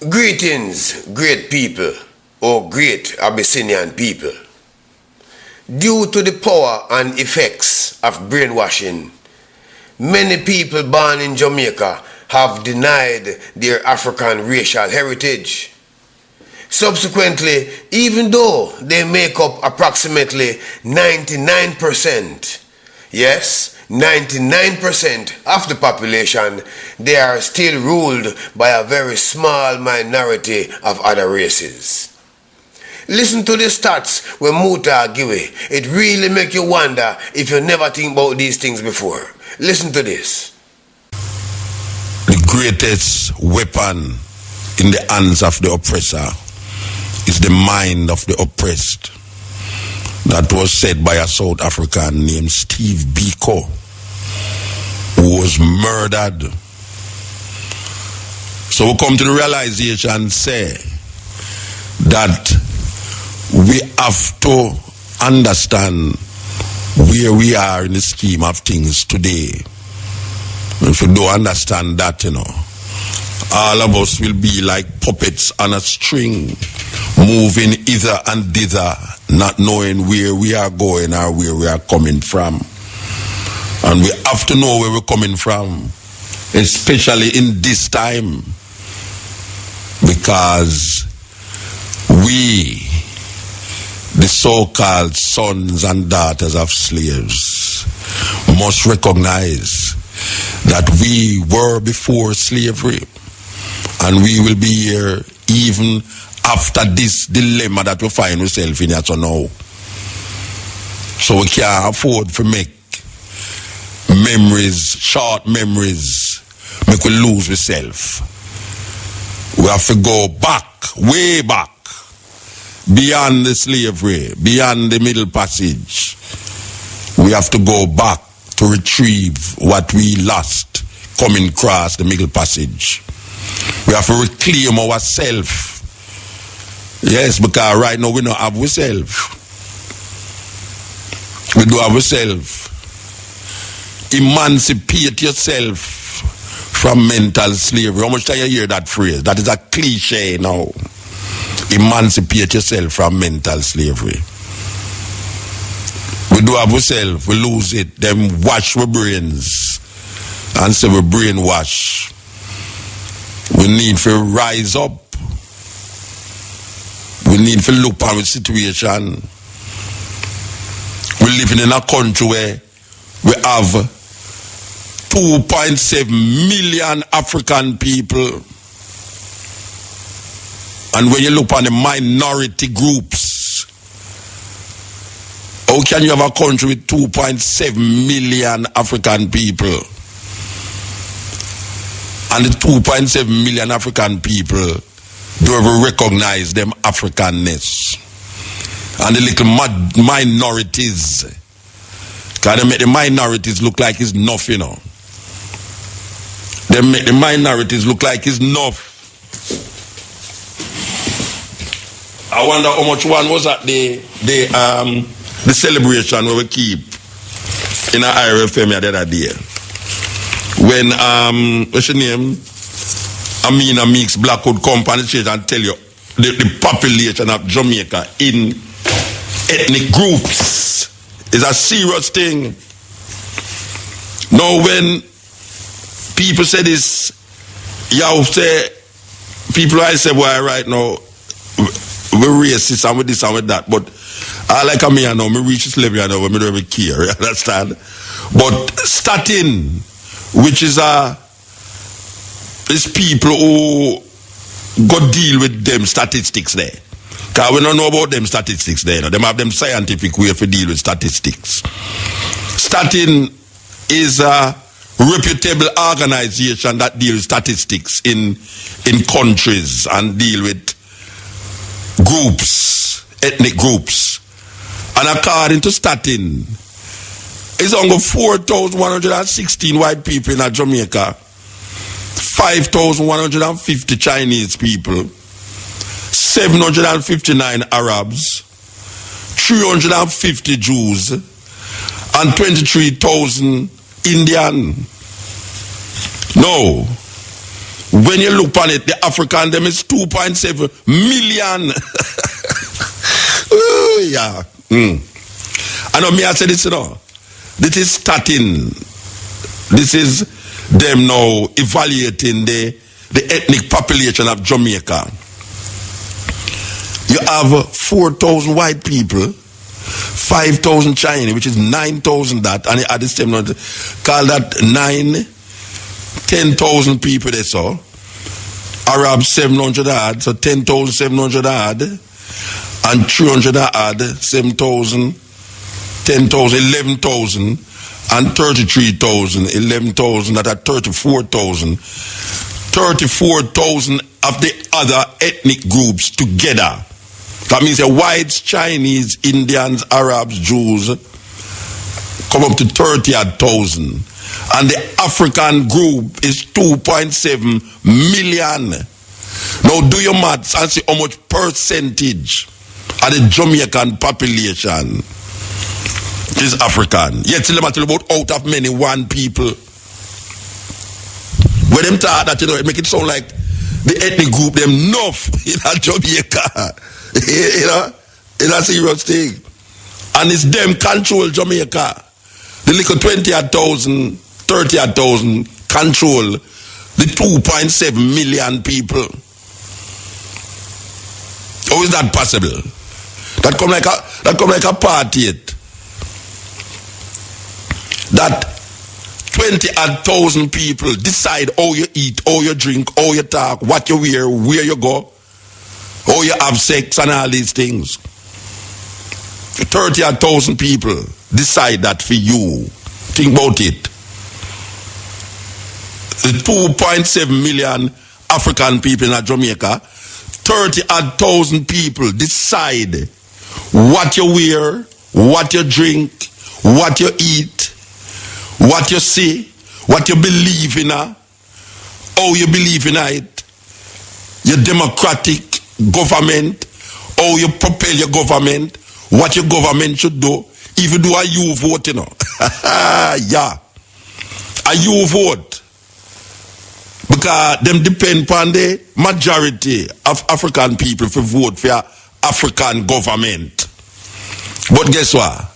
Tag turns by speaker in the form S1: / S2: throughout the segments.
S1: Greetings, great people, or great Abyssinian people. Due to the power and effects of brainwashing, many people born in Jamaica have denied their African racial heritage. Subsequently, even though they make up approximately 99%, yes, 99% of the population, they are still ruled by a very small minority of other races. Listen to the stats when Muta give it really make you wonder if you never think about these things before. Listen to this.
S2: The greatest weapon in the hands of the oppressor is the mind of the oppressed. That was said by a South African named Steve Biko, who was murdered. So we come to the realization, say, that we have to understand where we are in the scheme of things today. If you don't understand that, all of us will be like puppets on a string, moving hither and thither, not knowing where we are going or where we are coming from. And we have to know where we're coming from, especially in this time, because we, the so-called sons and daughters of slaves, must recognize that we were before slavery, and we will be here even after this dilemma that we find ourselves in as of now. So we can't afford to make memories, short memories, make we lose ourselves. We have to go back, way back, beyond the slavery, beyond the Middle Passage. We have to go back to retrieve what we lost coming across the Middle Passage. We have to reclaim ourselves. Yes, because right now we don't have ourselves. We do have ourselves. Emancipate yourself from mental slavery. How much time you hear that phrase? That is a cliche now. Emancipate yourself from mental slavery. We do have ourselves, we lose it, then wash our brains and say we brainwash. We need to rise up. We need to look at the situation. We're living in a country where we have 2.7 million African people. And when you look at the minority groups, how can you have a country with 2.7 million African people? And the 2.7 million African people don't ever recognize them Africanness. And the little minorities, because they make the minorities look like it's nothing, They make the minorities look like it's enough. I wonder how much one was at the celebration where we keep in our IRFM the other day. When what's your name? Amina Meeks Blackwood come on the stage and tell you the population of Jamaica in ethnic groups is a serious thing. Now when people say this, you say people I say, well, right now we're racist and with this and with that, but I like me now, me reach this level now where me don't even care, you understand? But statin, which is people who go deal with them statistics there. Because we don't know about them statistics there. They have them scientific way to deal with statistics. Statin is a reputable organization that deals with statistics in countries and deal with groups, ethnic groups. And according to Statin, it's only 4,116 white people in Jamaica, 5,150 Chinese people, 759 Arabs, 350 Jews, and 23,000 Indian. No. When you look on it, the African them is 2.7 million. Oh, yeah. I know me, I said this, you know. This is starting. This is them now evaluating the ethnic population of Jamaica. You have 4,000 white people, 5,000 Chinese, which is 9,000 that, and at the same time, call that 10,000 people they saw. Arab 700 odd, so 10,700 odd, and 300 odd, 7,000, 10,000, 11,000, and 33,000, 11,000, that are 34,000. 34,000 of the other ethnic groups together. That means the whites, Chinese, Indians, Arabs, Jews come up to 30,000. And the African group is 2.7 million. Now do your maths and see how much percentage of the Jamaican population is African. Yet tell them about out of many one people. When them talk that, you know, it make it sound like the ethnic group them enough in Jamaica. You know, it's a serious thing. And it's them control Jamaica. The little 20,000, 30,000 control the 2.7 million people. How is that possible? That come like a party. That 20,000 people decide how you eat, how you drink, how you talk, what you wear, where you go, how you have sex and all these things. 30,000 people decide that for you. Think about it. The 2.7 million African people in Jamaica, 30,000 people decide what you wear, what you drink, what you eat, what you see, what you believe in, how you believe in it, your democratic government, how you propel your government, what your government should do. If you do a you vote, you know. Yeah. A you vote. Because them depend upon the majority of African people to vote for African government. But guess what?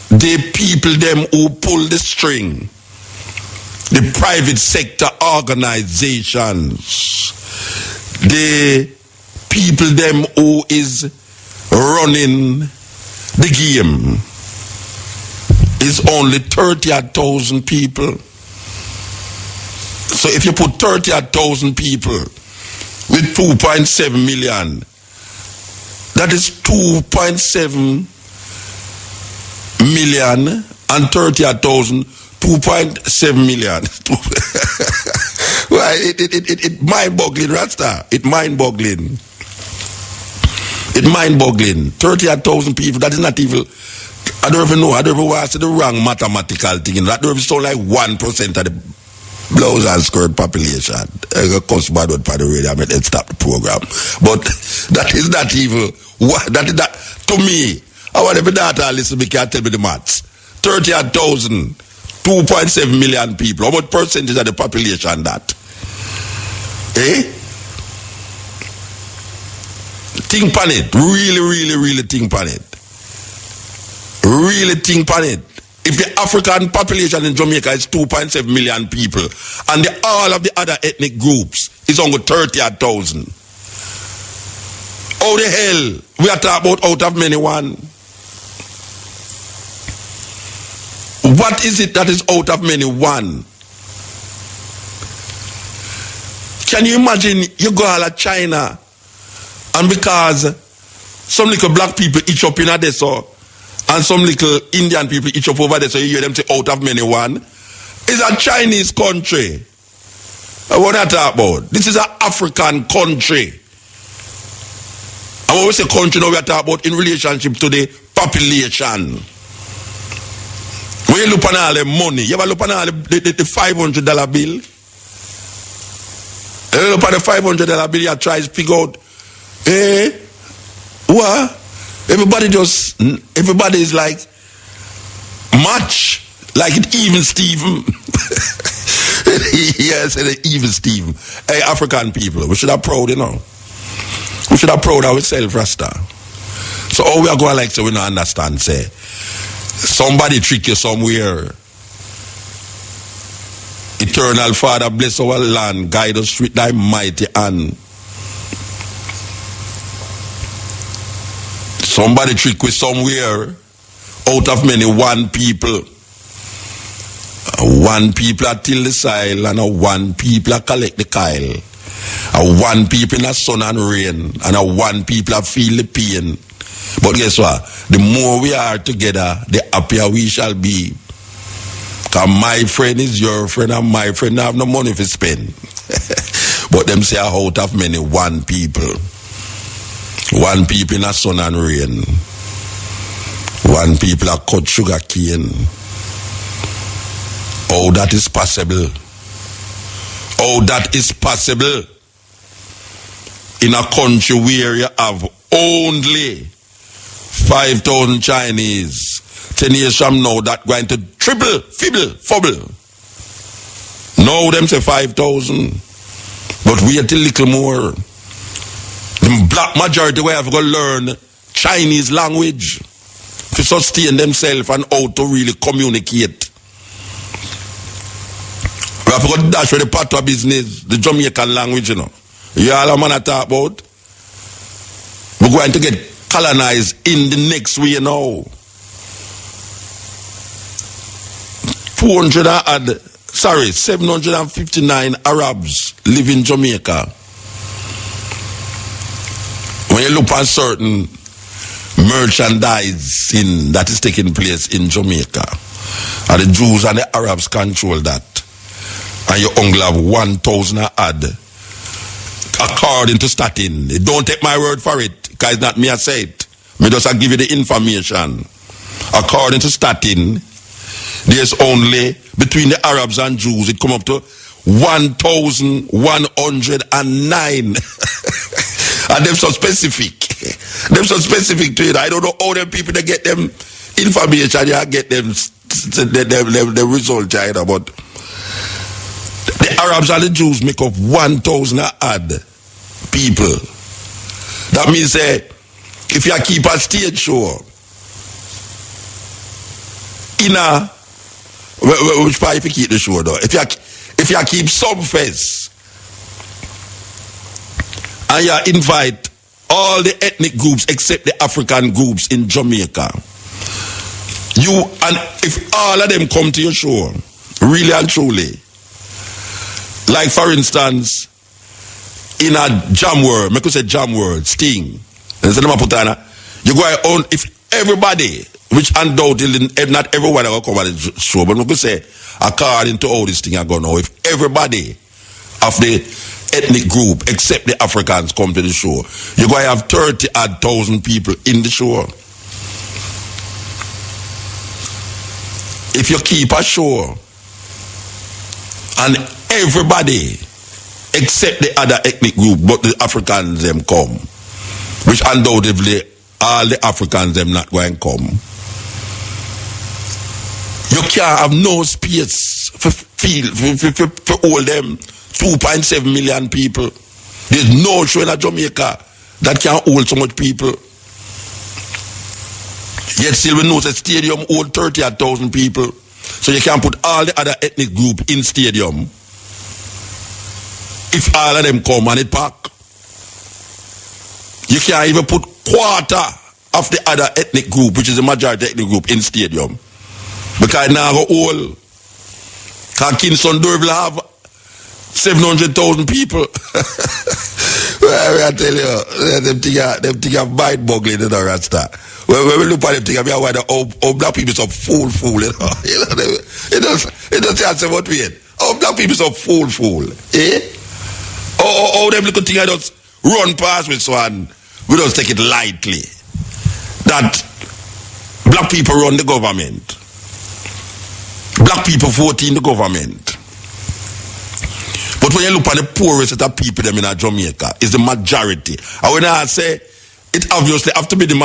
S2: The people them who pull the string, the private sector organizations, the people them who is running the game is only 30,000 people. So if you put 30,000 people with 2.7 million, that is 2.7 million and 30,000, 2.7 million. Well, it mind-boggling, Rasta. It mind-boggling. It mind-boggling. 30,000 people, that is not even, I don't even know, I don't even want to say the wrong mathematical thing. That don't even sound like 1% of the blouse and skirt population. I got cuss bad word for the radio, I mean, let's stop the program. But that is not even, that is that, to me, I want every daughter listen me can tell me the maths. 30,000, 2.7 million people. How much percentage of the population that? Eh? Think on it. Really think on it. Really think on it. If the African population in Jamaica is 2.7 million people and all of the other ethnic groups is only 30,000, how the hell we are talking about out of many one? What is it that is out of many one? Can you imagine you go all to China and because some little black people each up in a day so and some little Indian people each up over there so you hear them say out of many one? It's a Chinese country. What I talk about? This is an African country. And when we say country now we are talking about in relationship to the population. When you look on all the money, you ever look on all the $500 bill? You look on the $500 bill, you try to figure out, what? Everybody is like, much, like it even Steven. Yes, the evil Steve. Hey, African people, we should have proud, you know. We should have proud ourselves, Rasta. So how we are going like so we don't understand, say. Somebody trick you somewhere. Eternal Father, bless our land, guide us with thy mighty hand. Somebody trick you somewhere. Out of many, one people. One people are till the soil, and one people are collect the kyle. One people in the sun and rain, and one people are feel the pain. But guess what? The more we are together, the happier we shall be. Because my friend is your friend, and my friend have no money to spend. But them say out of many, one people. One people in the sun and rain. One people are cut sugar cane. Oh, that is possible. Oh, that is possible. In a country where you have only 5,000 Chinese, 10 years from now, that going to triple, fubble. Now them say 5,000. But wait a little more. The black majority will have to learn Chinese language to sustain themselves and how to really communicate. We have to dash with the patois business, the Jamaican language, you know. You all a man to talk about. We're going to get colonized in the next way now. 759 Arabs live in Jamaica. When you look at certain merchandising that is taking place in Jamaica, and the Jews and the Arabs control that, and you only have 1,000 odd, according to Statin. Don't take my word for it, because it's not me I say it. Me just give you the information. According to Statin, there's only, between the Arabs and Jews, it come up to 1,109. And they're so specific. They're so specific to it. I don't know how them people they get them information, they get them the result, China, but the Arabs and the Jews make up 1,000 odd people. That means if you keep a stage show in a which part if you keep the show though, if you keep some fest and you invite all the ethnic groups except the African groups in Jamaica, and if all of them come to your show, really and truly, like for instance, in a jam world, make us say jam world, Sting, you go on, if everybody, which undoubtedly not everyone will come on the show, but we could say, according to all this thing I go now, if everybody of the ethnic group except the Africans come to the show, you're going to have 30,000 people in the show. If you keep a show and everybody except the other ethnic group but the Africans them come, which undoubtedly all the Africans them not going to come, you can't have no space for all them 2.7 million people. There's no show in Jamaica that can hold so much people. Yet still we know the stadium hold 30,000 people. So you can't put all the other ethnic group in stadium. If all of them come and it pack. You can't even put quarter of the other ethnic group, which is the majority ethnic group, in stadium. Because now go all. Because Kingston will have 700,000 people. Well, I tell you, them think of mind boggling in the Rasta. When we look at them, think about how black people so fool, you know. It doesn't say what we had. How black people so fool, eh? How them little thing I just run past with one, we don't take it lightly. That black people run the government. Black people vote in the government. But when you look at the poorest set of people them in Jamaica, it's the majority. And when I say, it obviously have to be the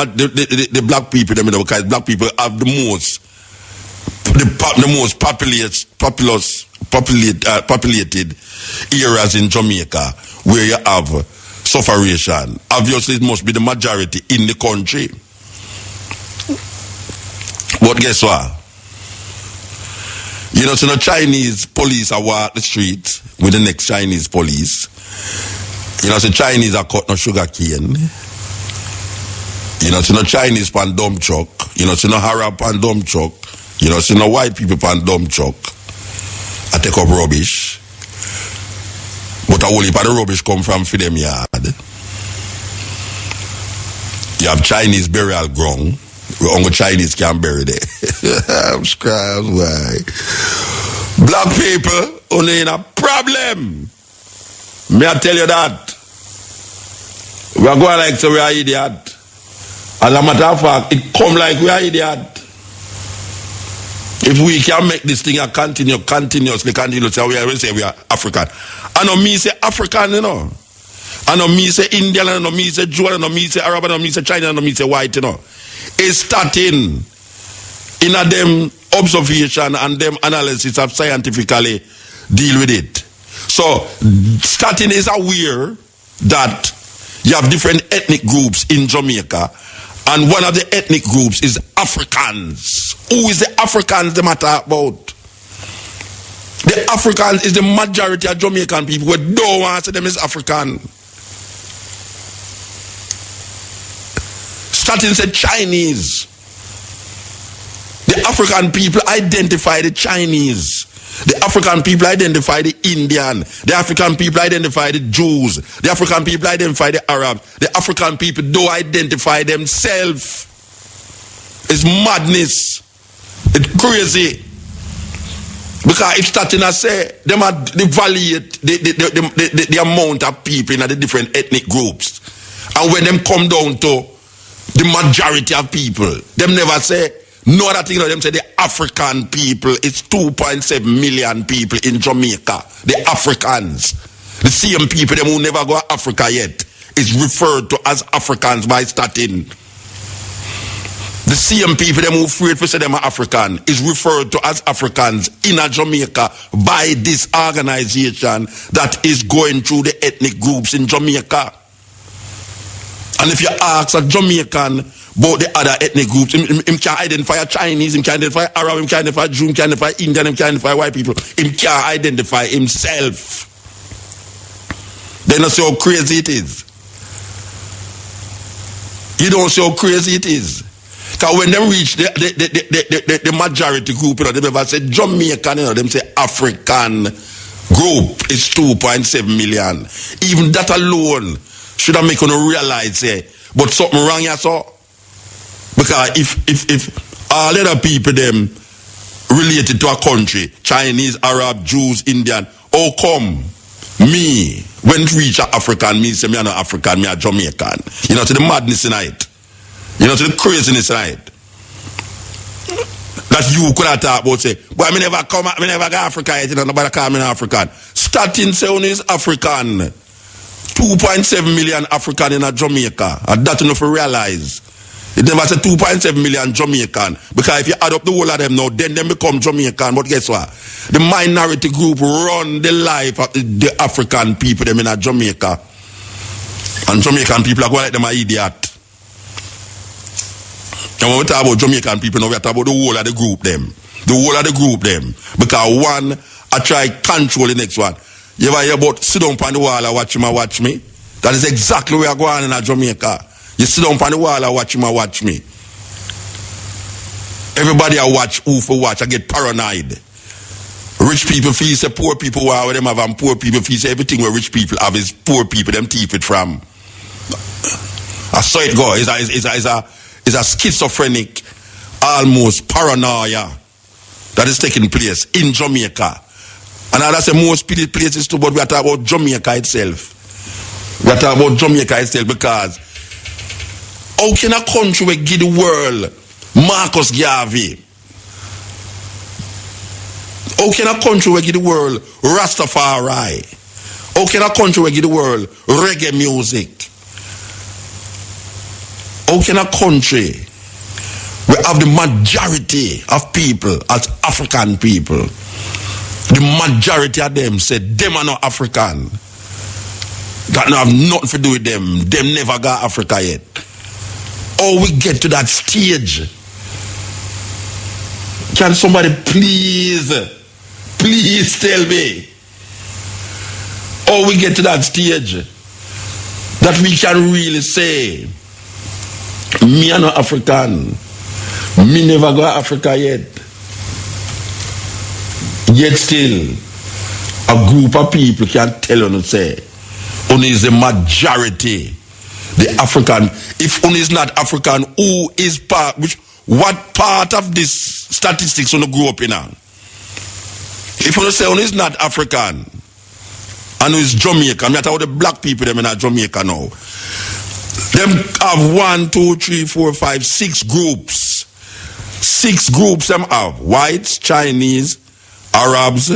S2: black people them, because black people have the most populous populated areas in Jamaica where you have sufferation. Obviously, it must be the majority in the country. But guess what? You know, so the Chinese police are walk the street with the next Chinese police. You know, so Chinese are cut no sugar cane. You know, so no Chinese pan dump truck. You know, so no Arab pan dump truck. You know, so no white people pan dump truck. I take up rubbish. But a whole heap of the rubbish come from for them yard. You have Chinese burial ground. Where only Chinese can bury there. I'm scratched, why? Black people only in a problem. May I tell you that? We are going like so we are idiot. As a matter of fact, it come like we are idiot. If we can make this thing continuously, so we will say we are African. I know me say African, you know. I know me say Indian, I know me say Jew, I know me say Arab, I know me say China, I know me say white, you know. It's starting in a them observation and them analysis of scientifically deal with it. So starting is aware that you have different ethnic groups in Jamaica, and one of the ethnic groups is Afrikans. Who is the Afrikans they matter about? The Africans is the majority of Jamaican people who don't want to say them as African. Starting said Chinese. The African people identify the Chinese. The African people identify the Indian. The African people identify the Jews. The African people identify the Arabs. The African people don't identify themselves. It's madness. It's crazy. Because if starting to say, them evaluate the amount of people in the different ethnic groups. And when them come down to the majority of people, them never say, no other thing, them say the African people, it's 2.7 million people in Jamaica. The Africans. The same people, them who never go to Africa yet, is referred to as Africans by starting. The same people, them who afraid to say them are African, is referred to as Africans in a Jamaica by this organization that is going through the ethnic groups in Jamaica. And if you ask a Jamaican about the other ethnic groups, him can identify Chinese, him can identify Arab, him can identify Jew, him can identify Indian, him can identify white people. Him can identify himself. They don't see how crazy it is. You don't see how crazy it is. Because when they reach the majority group, you know, they never say Jamaican, you know, them say African group is 2.7 million. Even that alone should have make you realize, but something wrong here, so. Because if all other people them related to a country, Chinese, Arab, Jews, Indian, how come me, when reach a African, me say me are not African, me are Jamaican. You know, to the madness in it. You know, to the craziness in it. That you could have talked about, say, but I never go Africa yet, you know, nobody call me African. Starting saying is African. 2.7 million African in a Jamaica. And that enough to realize. It never said 2.7 million Jamaican. Because if you add up the whole of them now, then they become Jamaican. But guess what? The minority group run the life of the African people them in a Jamaica. And Jamaican people are going like them an idiot. And when we talk about Jamaican people, now we talk about the whole of the group them. The whole of the group them. Because one, I try control the next one. You ever hear about sit down on the wall and watch me? That is exactly where I go on in Jamaica. You sit down on the wall and watch me. Everybody I watch, who for watch, I get paranoid. Rich people feel say poor people where them have, and poor people feel say everything where rich people have is poor people, them thief it from. I saw it go. It's a schizophrenic, almost paranoia that is taking place in Jamaica. And that's the most pitied places too, but we are talking about Jamaica itself. We are talking about Jamaica itself because how can a country where give the world Marcus Garvey? How can a country where give the world Rastafari? How can a country where give the world reggae music? How can a country where have the majority of people as African people The majority of them said them are not African. That don't have nothing to do with them. Them never got Africa yet. Or we get to that stage. Can somebody please tell me? Or we get to that stage that we can really say, me are not African. Me never go Africa yet. Yet still, a group of people can tell you and say, only is the majority, the African. If only is not African, who is part, what part of this statistics on the grew up in? If you say only is not African, and who is Jamaican, I talk about the black people them in Jamaica now. Them have 1, 2, 3, 4, 5, 6 groups. 6 groups them have. Whites, Chinese, Arabs,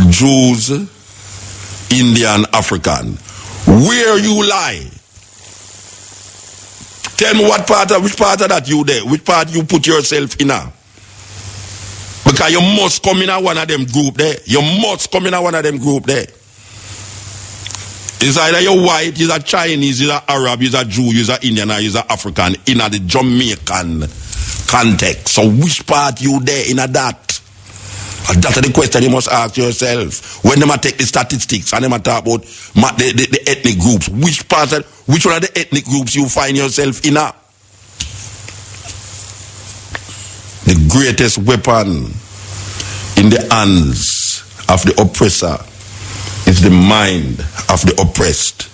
S2: Jews, Indian, African. Where you lie? Tell me which part of that you there? Which part you put yourself in now? Because you must come in one of them group there. You must come in one of them group there. It's either you're white, you're Chinese, you're Arab, you're a Jew, you're Indian, or you're African in the Jamaican context. So which part you there in that? That's the question you must ask yourself. When they take the statistics and they talk about the ethnic groups, which one of the ethnic groups you find yourself in? The greatest weapon in the hands of the oppressor is the mind of the oppressed.